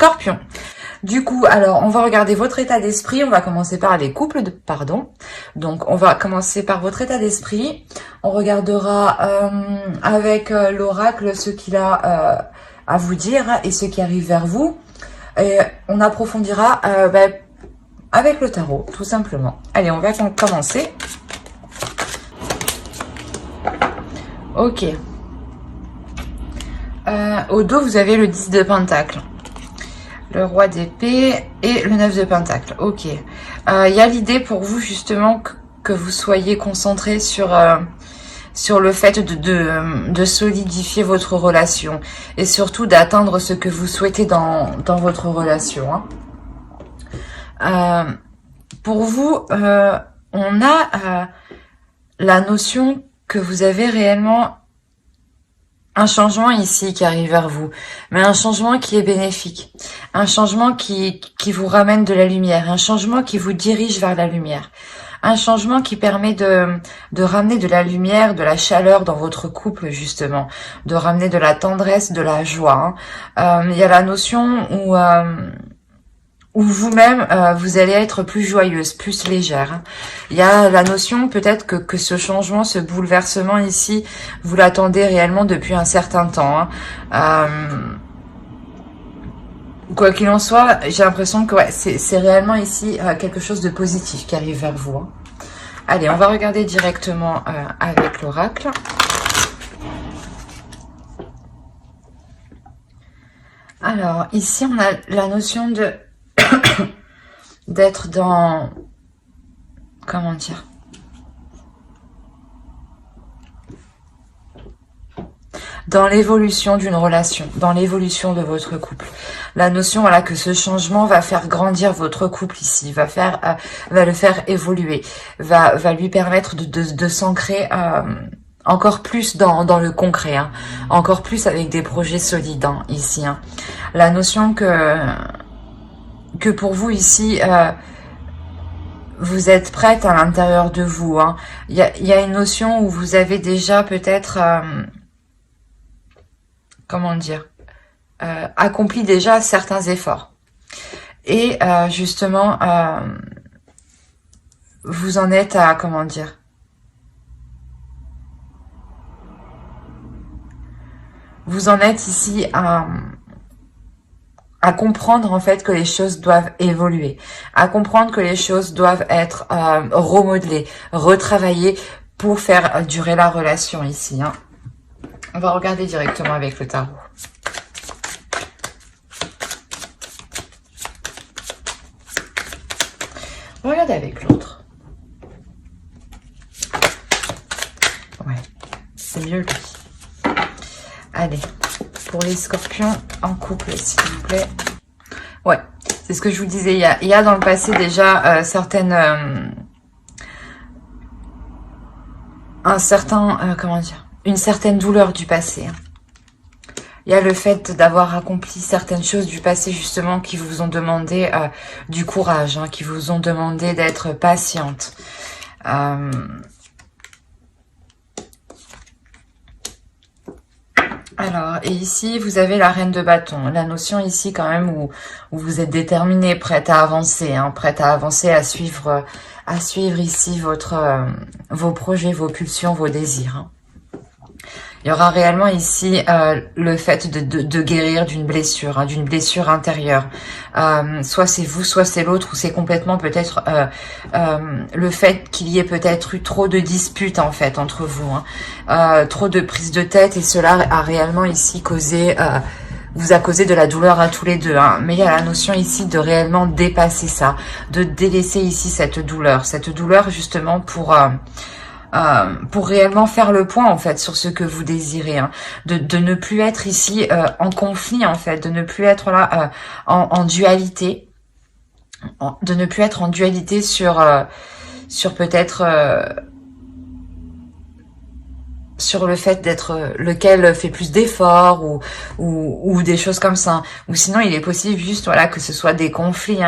Scorpion. Du coup, alors, on va regarder votre état d'esprit. On va commencer par les couples de... Pardon. Donc, on va commencer par votre état d'esprit. On regardera avec l'oracle ce qu'il a à vous dire et ce qui arrive vers vous. Et on approfondira avec le tarot, tout simplement. Allez, on va commencer. Ok. Au dos, vous avez le 10 de Pentacle. Le roi d'épée et le 9 de Pentacle. Ok. Il y a l'idée pour vous justement que vous soyez concentré sur le fait de solidifier votre relation et surtout d'atteindre ce que vous souhaitez dans votre relation. Pour vous, on a la notion que vous avez réellement un changement ici qui arrive vers vous, mais un changement qui est bénéfique, un changement qui vous ramène de la lumière, un changement qui vous dirige vers la lumière, un changement qui permet de ramener de la lumière, de la chaleur dans votre couple justement, de ramener de la tendresse, de la joie. Il y a la notion où vous-même, vous allez être plus joyeuse, plus légère. Il y a la notion peut-être que ce changement, ce bouleversement ici, vous l'attendez réellement depuis un certain temps. Quoi qu'il en soit, j'ai l'impression que ouais, c'est réellement ici quelque chose de positif qui arrive vers vous. Allez, on va regarder directement avec l'oracle. Alors, ici, on a la notion de d'être dans, comment dire, dans l'évolution d'une relation, dans l'évolution de votre couple. La notion, voilà, que ce changement va faire grandir votre couple ici, va le faire évoluer, va lui permettre de s'ancrer encore plus dans le concret, encore plus avec des projets solides ici. La notion que pour vous ici, vous êtes prête à l'intérieur de vous. Il y a une notion où vous avez déjà peut-être, comment dire, accompli déjà certains efforts. Et justement, vous en êtes à, comment dire, vous en êtes ici à comprendre en fait que les choses doivent évoluer, à comprendre que les choses doivent être remodelées, retravaillées pour faire durer la relation ici. On va regarder directement avec le tarot. On va regarder avec l'autre. Ouais, c'est mieux lui. Allez. Pour les scorpions en couple, s'il vous plaît. Ouais, c'est ce que je vous disais. Il y a dans le passé déjà une certaine douleur du passé. Il y a le fait d'avoir accompli certaines choses du passé justement qui vous ont demandé du courage, qui vous ont demandé d'être patiente. Alors, et ici, vous avez la reine de bâton. La notion ici, quand même, où vous êtes déterminée, prête à avancer, prête à avancer, à suivre ici vos projets, vos pulsions, vos désirs. Il y aura réellement ici le fait de guérir d'une blessure intérieure. Soit c'est vous, soit c'est l'autre, ou c'est complètement peut-être le fait qu'il y ait peut-être eu trop de disputes en fait entre vous, trop de prises de tête, et cela a réellement ici vous a causé de la douleur à tous les deux. Mais il y a la notion ici de réellement dépasser ça, de délaisser ici cette douleur justement pour réellement faire le point en fait sur ce que vous désirez, de ne plus être ici en conflit en fait, de ne plus être là en dualité, de ne plus être en dualité sur peut-être sur le fait d'être lequel fait plus d'efforts ou des choses comme ça. Ou sinon, il est possible juste voilà que ce soit des conflits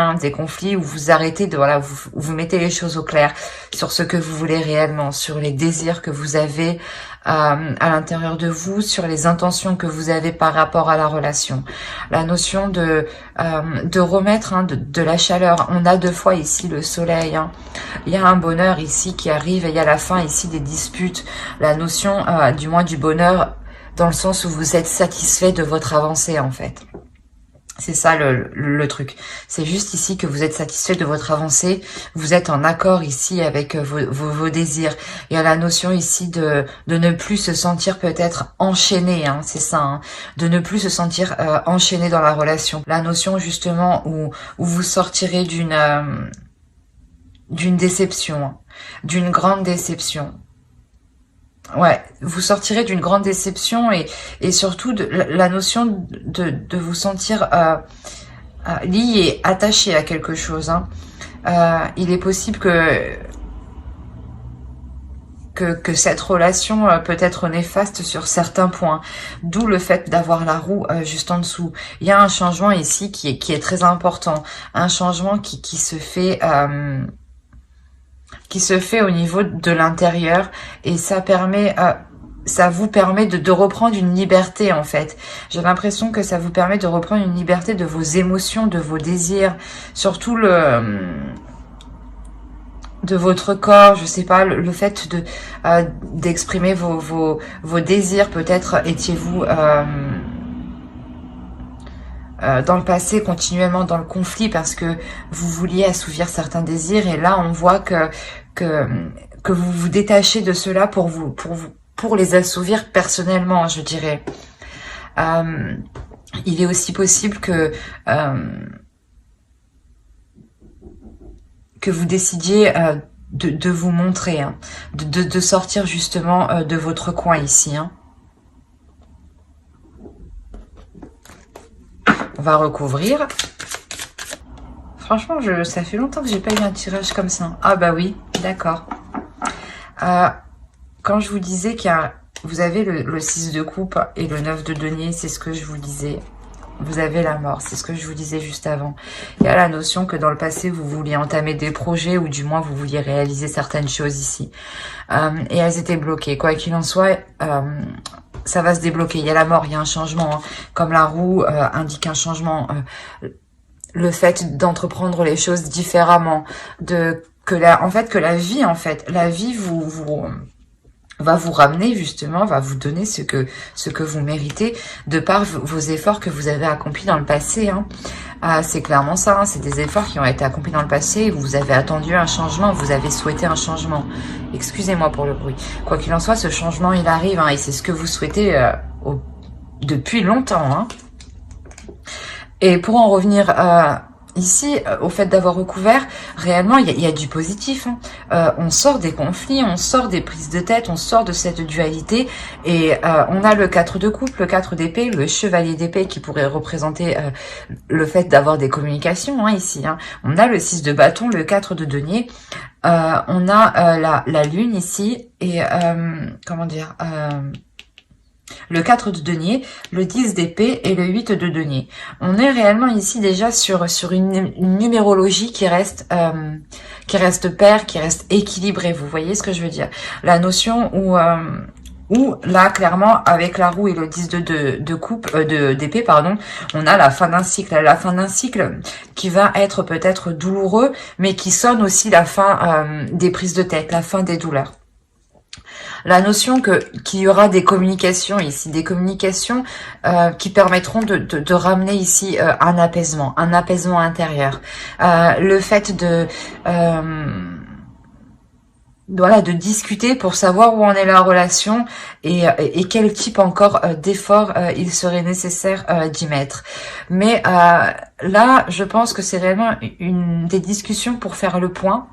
où vous arrêtez de vous mettez les choses au clair sur ce que vous voulez réellement, sur les désirs que vous avez à l'intérieur de vous, sur les intentions que vous avez par rapport à la relation. La notion de remettre de la chaleur. On a deux fois ici le soleil. Hein. Il y a un bonheur ici qui arrive et il y a la fin ici des disputes. La notion du moins du bonheur dans le sens où vous êtes satisfait de votre avancée en fait. C'est ça le truc. C'est juste ici que vous êtes satisfait de votre avancée. Vous êtes en accord ici avec vos désirs. Il y a la notion ici de ne plus se sentir peut-être enchaîné. Hein, c'est ça. Hein, de ne plus se sentir enchaîné dans la relation. La notion justement où vous sortirez d'une déception. Hein, d'une grande déception. Ouais, vous sortirez d'une grande déception et surtout de la notion de vous sentir lié, attaché à quelque chose. Hein. Il est possible que cette relation peut être néfaste sur certains points, d'où le fait d'avoir la roue juste en dessous. Il y a un changement ici qui est très important, un changement qui se fait au niveau de l'intérieur et ça vous permet de reprendre une liberté en fait. J'ai l'impression que ça vous permet de reprendre une liberté de vos émotions, de vos désirs, surtout de votre corps, je sais pas, le fait d'exprimer vos désirs. Peut-être étiez-vous dans le passé continuellement dans le conflit parce que vous vouliez assouvir certains désirs et là on voit que vous vous détachez de cela pour les assouvir personnellement, je dirais. Il est aussi possible que vous décidiez de vous montrer, hein, de sortir justement de votre coin ici. Hein. On va recouvrir. Franchement, ça fait longtemps que j'ai pas eu un tirage comme ça. Ah bah oui, d'accord. Quand je vous disais vous avez le 6 de coupe et le 9 de denier, c'est ce que je vous disais. Vous avez la mort, c'est ce que je vous disais juste avant. Il y a la notion que dans le passé, vous vouliez entamer des projets ou du moins vous vouliez réaliser certaines choses ici. Et elles étaient bloquées. Quoi qu'il en soit, ça va se débloquer. Il y a la mort, il y a un changement. Hein. Comme la roue indique un changement. Le fait d'entreprendre les choses différemment. Que la vie va vous ramener justement, va vous donner ce que vous méritez de par vos efforts que vous avez accomplis dans le passé. Hein. C'est clairement ça, hein, c'est des efforts qui ont été accomplis dans le passé, vous avez attendu un changement, vous avez souhaité un changement. Excusez-moi pour le bruit. Quoi qu'il en soit, ce changement il arrive hein, et c'est ce que vous souhaitez depuis longtemps. Hein. Et pour en revenir ici, au fait d'avoir recouvert, réellement, il y a du positif. Hein. On sort des conflits, on sort des prises de tête, on sort de cette dualité. Et on a le 4 de coupe, le 4 d'épée, le chevalier d'épée qui pourrait représenter le fait d'avoir des communications hein, ici. Hein. On a le 6 de bâton, le 4 de denier. On a la lune ici et comment dire le 4 de denier, le 10 d'épée et le 8 de denier. On est réellement ici déjà sur une numérologie qui reste paire, qui reste équilibrée. Vous voyez ce que je veux dire? La notion où là, clairement, avec la roue et le 10 d'épée, pardon, on a la fin d'un cycle. La fin d'un cycle qui va être peut-être douloureux, mais qui sonne aussi la fin des prises de tête, la fin des douleurs. La notion qu'il y aura des communications ici, des communications qui permettront de ramener ici un apaisement intérieur. Le fait de discuter pour savoir où en est la relation et quel type encore d'effort il serait nécessaire d'y mettre. Mais là, je pense que c'est réellement des discussions pour faire le point,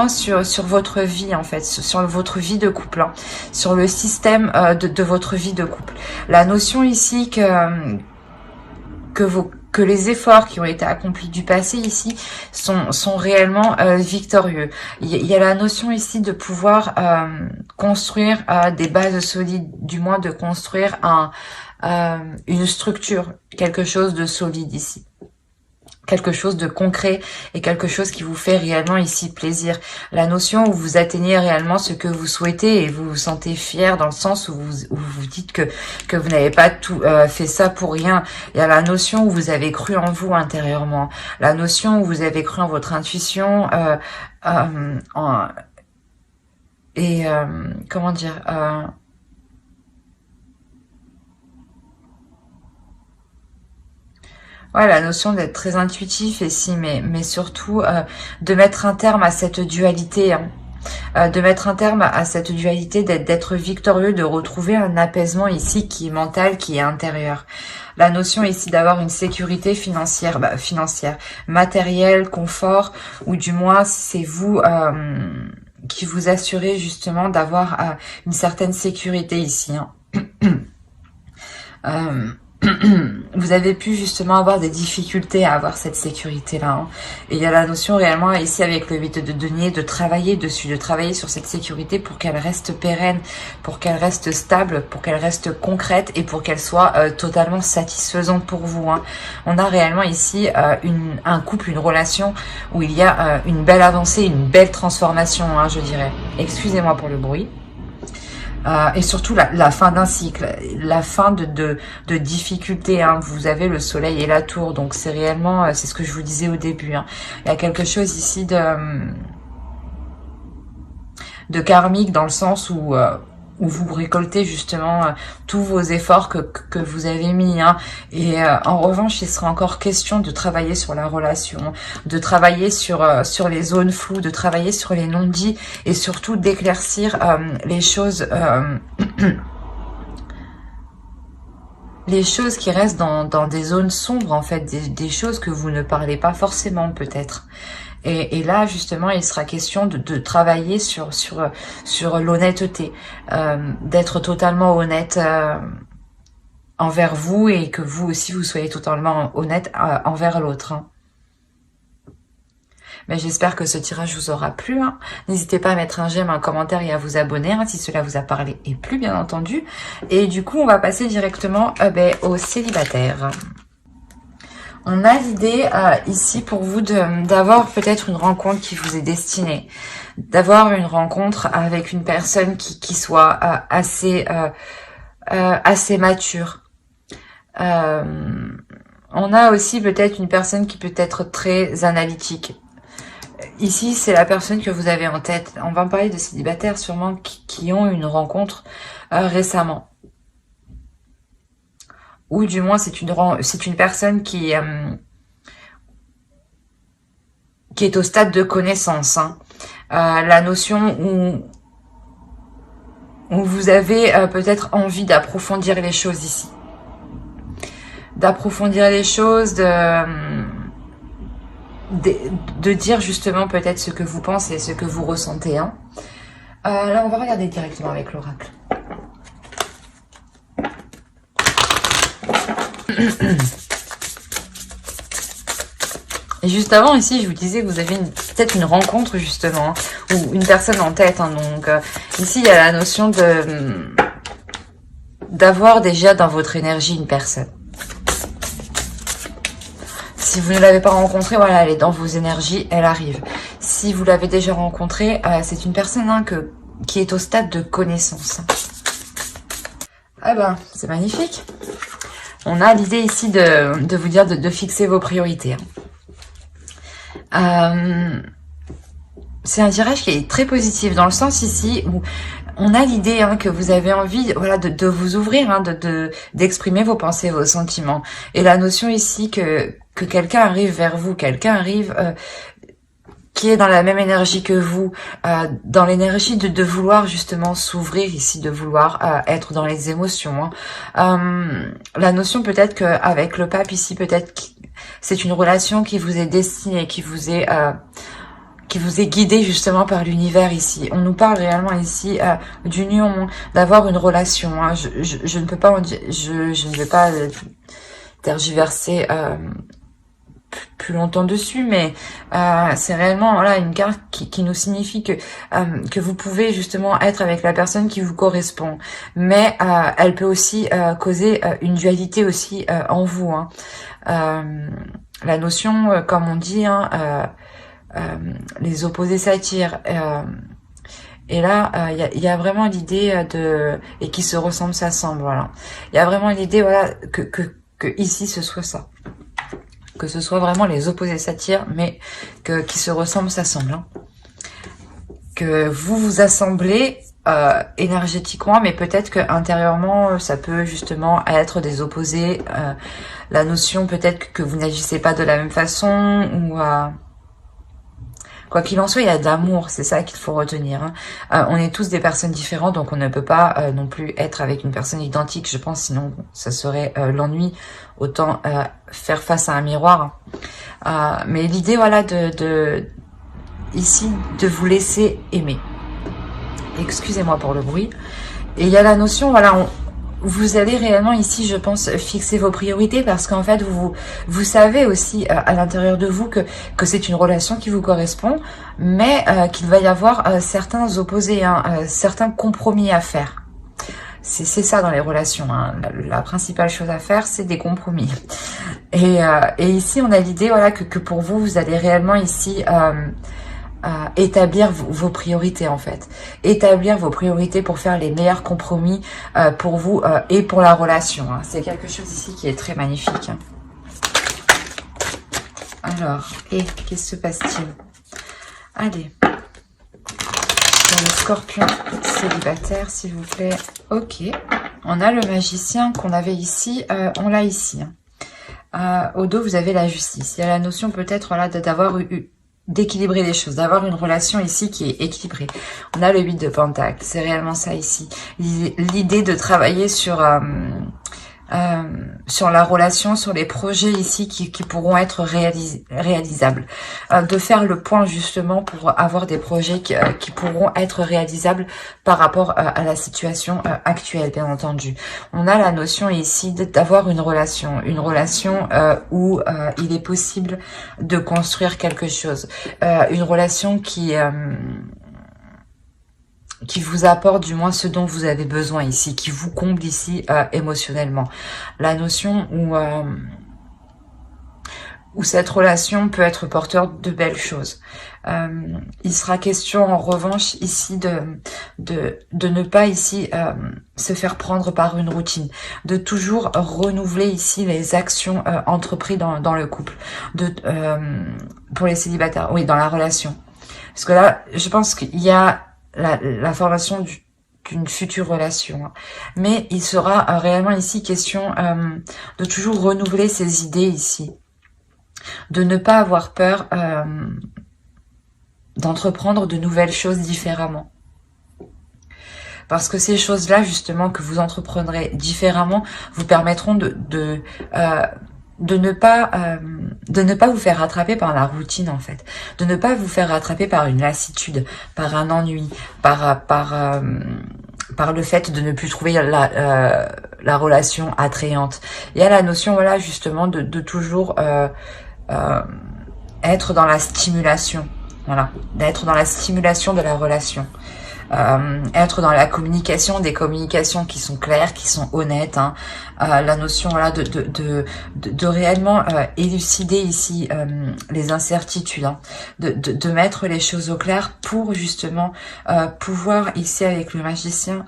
sur votre vie en fait, sur votre vie de couple, hein, sur le système de votre vie de couple. La notion ici que les efforts qui ont été accomplis du passé ici sont réellement victorieux. Il y a la notion ici de pouvoir construire des bases solides, du moins de construire une structure, quelque chose de solide ici. quelque chose de concret et quelque chose qui vous fait réellement ici plaisir. La notion où vous atteignez réellement ce que vous souhaitez et vous vous sentez fier dans le sens où vous dites que vous n'avez pas tout fait ça pour rien. Il y a la notion où vous avez cru en vous intérieurement. La notion où vous avez cru en votre intuition comment dire ouais, la notion d'être très intuitif ici, mais surtout de mettre un terme à cette dualité, hein. De mettre un terme à cette dualité, d'être victorieux, de retrouver un apaisement ici qui est mental, qui est intérieur. La notion ici d'avoir une sécurité financière, financière, matérielle, confort, ou du moins c'est vous qui vous assurez justement d'avoir une certaine sécurité ici, hein. Vous avez pu justement avoir des difficultés à avoir cette sécurité-là, hein. Et il y a la notion réellement ici avec le 8 de denier de travailler dessus, de travailler sur cette sécurité pour qu'elle reste pérenne, pour qu'elle reste stable, pour qu'elle reste concrète et pour qu'elle soit totalement satisfaisante pour vous, hein. On a réellement ici un couple, une relation où il y a une belle avancée, une belle transformation, hein, je dirais. Excusez-moi pour le bruit. Et surtout la fin d'un cycle, la fin de difficultés, hein. Vous avez le soleil et la tour, donc c'est réellement, c'est ce que je vous disais au début, hein. Il y a quelque chose ici de karmique dans le sens où vous récoltez justement tous vos efforts que vous avez mis, hein. Et en revanche, il sera encore question de travailler sur la relation, de travailler sur les zones floues, de travailler sur les non-dits et surtout d'éclaircir les choses les choses qui restent dans des zones sombres, en fait, des choses que vous ne parlez pas forcément peut-être. Et là, justement, il sera question de travailler sur l'honnêteté, d'être totalement honnête envers vous et que vous aussi, vous soyez totalement honnête envers l'autre, hein. Mais j'espère que ce tirage vous aura plu, hein. N'hésitez pas à mettre un j'aime, un commentaire et à vous abonner, hein, si cela vous a parlé et plu, bien entendu. Et du coup, on va passer directement aux célibataires. On a l'idée ici pour vous d'avoir peut-être une rencontre qui vous est destinée, d'avoir une rencontre avec une personne qui soit assez mature. On a aussi peut-être une personne qui peut être très analytique. Ici, c'est la personne que vous avez en tête. On va parler de célibataires sûrement qui ont une rencontre récemment. Ou du moins, c'est une personne qui est au stade de connaissance, hein. La notion où vous avez peut-être envie d'approfondir les choses ici. D'approfondir les choses, de dire justement peut-être ce que vous pensez, ce que vous ressentez, hein. Là, on va regarder directement avec l'oracle. Et juste avant, ici, je vous disais que vous avez peut-être une rencontre, justement, hein, ou une personne en tête, hein. Donc, ici, il y a la notion d'avoir déjà dans votre énergie une personne. Si vous ne l'avez pas rencontrée, voilà, elle est dans vos énergies, elle arrive. Si vous l'avez déjà rencontrée, c'est une personne, hein, qui est au stade de connaissance. Ah ben, c'est magnifique. On a l'idée ici de vous dire de fixer vos priorités, hein. C'est un tirage qui est très positif dans le sens ici où on a l'idée, hein, que vous avez envie, voilà, de vous ouvrir, hein, d'exprimer vos pensées, vos sentiments. Et la notion ici que quelqu'un arrive vers vous, quelqu'un arrive qui est dans la même énergie que vous, dans l'énergie de vouloir justement s'ouvrir ici, de vouloir être dans les émotions, hein. La notion peut-être qu'avec le pape ici, peut-être c'est une relation qui vous est destinée, qui vous est guidée justement par l'univers ici. On nous parle réellement ici d'union, d'avoir une relation, hein. Je ne peux pas en dire, je ne vais pas tergiverser plus longtemps dessus, mais c'est réellement, voilà, une carte qui nous signifie que vous pouvez justement être avec la personne qui vous correspond, mais elle peut aussi causer une dualité aussi en vous, hein. la notion, comme on dit, hein, les opposés s'attirent. Et là, il y a vraiment l'idée et qui se ressemblent s'assemblent, voilà. Il y a vraiment l'idée, voilà, que ici ce soit ça, que ce soit vraiment les opposés s'attirent, mais qui se ressemblent s'assemblent, hein. Que vous vous assemblez énergétiquement, mais peut-être que intérieurement, ça peut justement être des opposés. La notion peut-être que vous n'agissez pas de la même façon, ou quoi qu'il en soit, il y a d'amour, c'est ça qu'il faut retenir, hein. On est tous des personnes différentes, donc on ne peut pas non plus être avec une personne identique, je pense, sinon ça serait l'ennui. Autant faire face à un miroir. Mais l'idée, voilà, ici, de vous laisser aimer. Excusez-moi pour le bruit. Et il y a la notion, voilà, vous allez réellement ici, je pense, fixer vos priorités, parce qu'en fait, vous savez aussi à l'intérieur de vous que c'est une relation qui vous correspond, mais qu'il va y avoir certains opposés, hein, certains compromis à faire. C'est ça dans les relations, hein. La principale chose à faire, c'est des compromis. Et ici, on a l'idée, voilà, que pour vous, vous allez réellement ici établir vos priorités, en fait. Établir vos priorités pour faire les meilleurs compromis pour vous et pour la relation, hein. C'est quelque chose ici qui est très magnifique, hein. Alors, qu'est-ce qui se passe-t-il? Allez. Pour le scorpion célibataire, s'il vous plaît. Ok. On a le magicien qu'on avait ici. On l'a ici, hein. Au dos, vous avez la justice. Il y a la notion peut-être, voilà, d'avoir d'équilibrer les choses, d'avoir une relation ici qui est équilibrée. On a le 8 de Pentacle, c'est réellement ça ici. L'idée de travailler sur la relation, sur les projets ici qui pourront être réalisables. De faire le point justement pour avoir des projets qui pourront être réalisables par rapport à la situation actuelle, bien entendu. On a la notion ici d'avoir une relation où il est possible de construire quelque chose. Une relation qui vous apporte du moins ce dont vous avez besoin ici, qui vous comble ici émotionnellement. La notion où cette relation peut être porteur de belles choses. Il sera question en revanche ici de ne pas ici se faire prendre par une routine, de toujours renouveler ici les actions entreprises dans le couple, pour les célibataires, oui, dans la relation. Parce que là, je pense qu'il y a la formation d'une future relation, hein. Mais il sera réellement ici question de toujours renouveler ses idées ici, de ne pas avoir peur d'entreprendre de nouvelles choses différemment. Parce que ces choses-là, justement, que vous entreprendrez différemment, vous permettront de ne pas vous faire rattraper par la routine, en fait, de ne pas vous faire rattraper par une lassitude, par un ennui, par le fait de ne plus trouver la relation attrayante. Il y a la notion, voilà, justement, de toujours être dans la stimulation, voilà, d'être dans la stimulation de la relation. Être dans la communication, des communications qui sont claires, qui sont honnêtes, hein. La notion, voilà, de réellement élucider ici les incertitudes, hein. De mettre les choses au clair pour justement pouvoir ici avec le magicien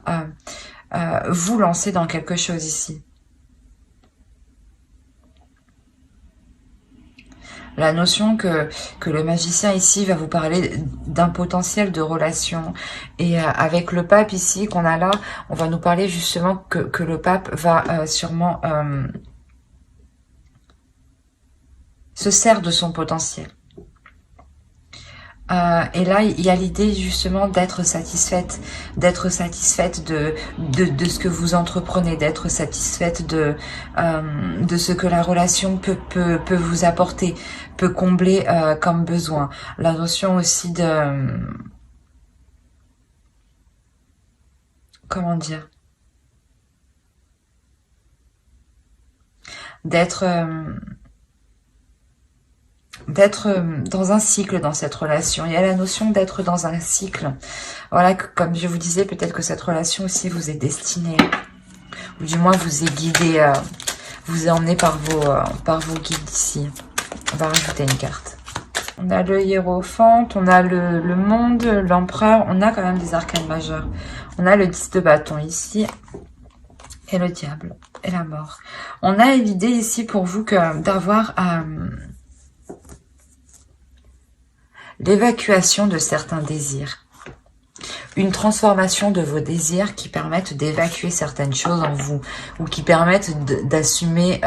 vous lancer dans quelque chose ici. La notion que le magicien ici va vous parler d'un potentiel de relation. Et avec le pape ici qu'on a là, on va nous parler justement que le pape va sûrement se sert de son potentiel. Et là, il y a l'idée justement d'être satisfaite de ce que vous entreprenez, d'être satisfaite de ce que la relation peut vous apporter, peut combler comme besoin. La notion aussi de... Comment dire? D'être dans un cycle dans cette relation. Il y a la notion d'être dans un cycle. Voilà, comme je vous disais, peut-être que cette relation aussi vous est destinée, ou du moins vous est guidée, vous est emmené par vos guides ici. On va rajouter une carte. On a le hiérophant, on a le monde, l'empereur. On a quand même des arcanes majeurs. On a le 10 de bâton ici. Et le diable. Et la mort. On a l'idée ici pour vous que d'avoir l'évacuation de certains désirs. Une transformation de vos désirs qui permettent d'évacuer certaines choses en vous. Ou qui permettent d'assumer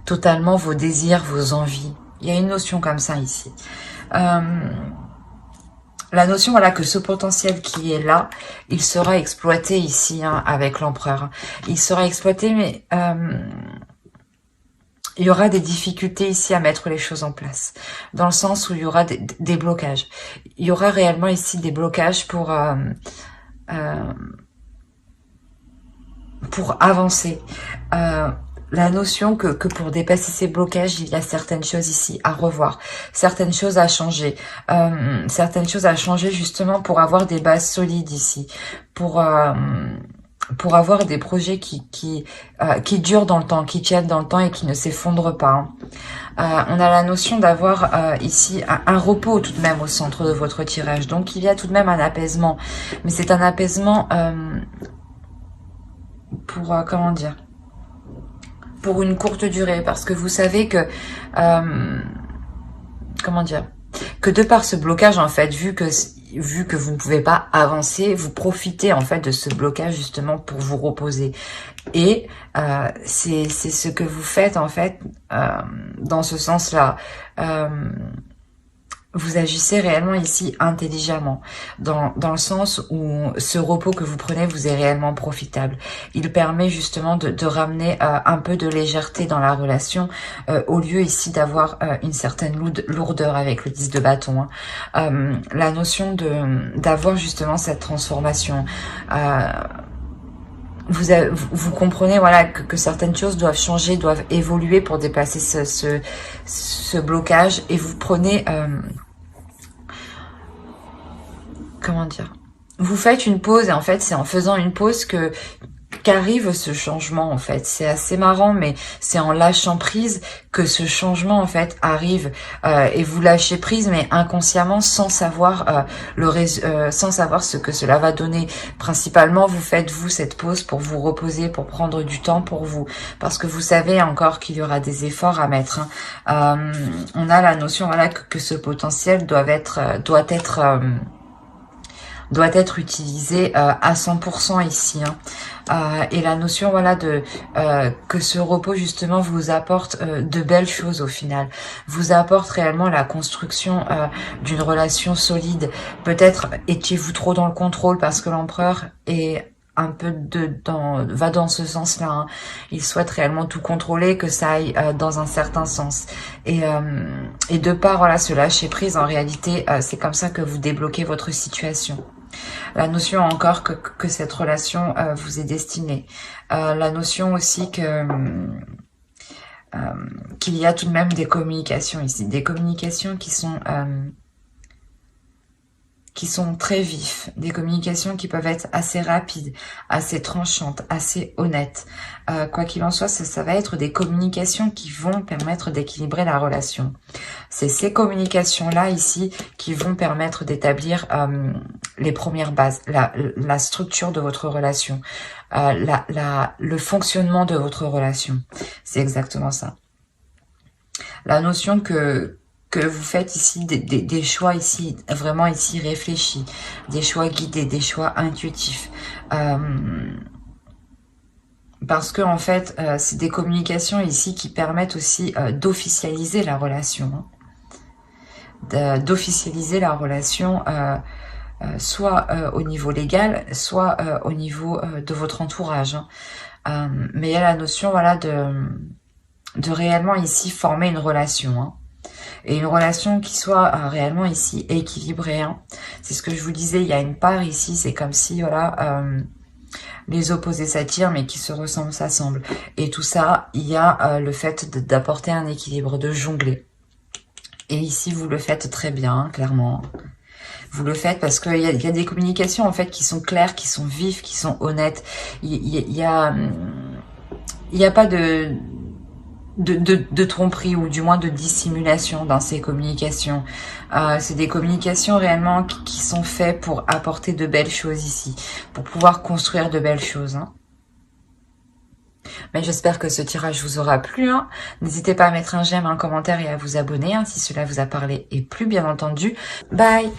totalement vos désirs, vos envies. Il y a une notion comme ça ici. La notion, voilà, que ce potentiel qui est là, il sera exploité ici, hein, avec l'empereur. Il sera exploité, mais il y aura des difficultés ici à mettre les choses en place. Dans le sens où il y aura des blocages. Il y aura réellement ici des blocages pour avancer. La notion que pour dépasser ces blocages, il y a certaines choses ici à revoir, certaines choses à changer, justement pour avoir des bases solides ici, pour avoir des projets qui durent dans le temps, qui tiennent dans le temps et qui ne s'effondrent pas. On a la notion d'avoir ici un repos tout de même au centre de votre tirage, donc il y a tout de même un apaisement, mais c'est un apaisement pour, comment dire, pour une courte durée, parce que vous savez que, comment dire, que de par ce blocage, en fait, vu que vous ne pouvez pas avancer, vous profitez, en fait, de ce blocage, justement, pour vous reposer. Et c'est ce que vous faites, en fait, dans ce sens-là. Vous agissez réellement ici intelligemment, dans le sens où ce repos que vous prenez vous est réellement profitable. Il permet justement de ramener un peu de légèreté dans la relation, au lieu ici d'avoir une certaine lourdeur avec le 10 de bâton. Hein. La notion d'avoir justement cette transformation... Vous comprenez, voilà, que certaines choses doivent changer, doivent évoluer pour dépasser ce blocage, et vous prenez comment dire, vous faites une pause, et en fait c'est en faisant une pause qu'arrive ce changement, en fait. C'est assez marrant, mais c'est en lâchant prise que ce changement, en fait, arrive, et vous lâchez prise, mais inconsciemment, sans savoir sans savoir ce que cela va donner. Principalement, vous faites, vous, cette pause pour vous reposer, pour prendre du temps pour vous, parce que vous savez encore qu'il y aura des efforts à mettre. Hein. On a la notion, voilà, que ce potentiel doit être utilisé à 100% ici. Hein. Et la notion, voilà, que ce repos justement vous apporte de belles choses au final, vous apporte réellement la construction d'une relation solide. Peut-être étiez-vous trop dans le contrôle, parce que l'empereur est un peu va dans ce sens-là. Hein. Il souhaite réellement tout contrôler, que ça aille dans un certain sens. Et de par, voilà, ce lâcher prise, en réalité, c'est comme ça que vous débloquez votre situation. La notion encore que cette relation vous est destinée. La notion aussi qu'il y a tout de même des communications ici. Des communications qui sont très vifs, des communications qui peuvent être assez rapides, assez tranchantes, assez honnêtes. Quoi qu'il en soit, ça va être des communications qui vont permettre d'équilibrer la relation. C'est ces communications-là ici qui vont permettre d'établir les premières bases, la structure de votre relation, le fonctionnement de votre relation. C'est exactement ça. La notion que vous faites ici des choix ici, vraiment ici réfléchis, des choix guidés, des choix intuitifs. Parce que en fait, c'est des communications ici qui permettent aussi d'officialiser la relation. Hein. D'officialiser la relation soit au niveau légal, soit au niveau de votre entourage. Hein. Mais il y a la notion, voilà, de réellement ici former une relation. Hein. Et une relation qui soit réellement ici équilibrée. Hein. C'est ce que je vous disais, il y a une part ici, c'est comme si, voilà, les opposés s'attirent, mais qui se ressemblent s'assemblent. Et tout ça, il y a le fait d'apporter un équilibre, de jongler. Et ici, vous le faites très bien, hein, clairement. Vous le faites parce qu'il y a des communications, en fait, qui sont claires, qui sont vives, qui sont honnêtes. Il y a pas de tromperie ou du moins de dissimulation dans ces communications. C'est des communications réellement qui sont faites pour apporter de belles choses ici, pour pouvoir construire de belles choses. Hein. Mais j'espère que ce tirage vous aura plu. Hein. N'hésitez pas à mettre un j'aime, un commentaire et à vous abonner hein, si cela vous a parlé et plu, bien entendu. Bye!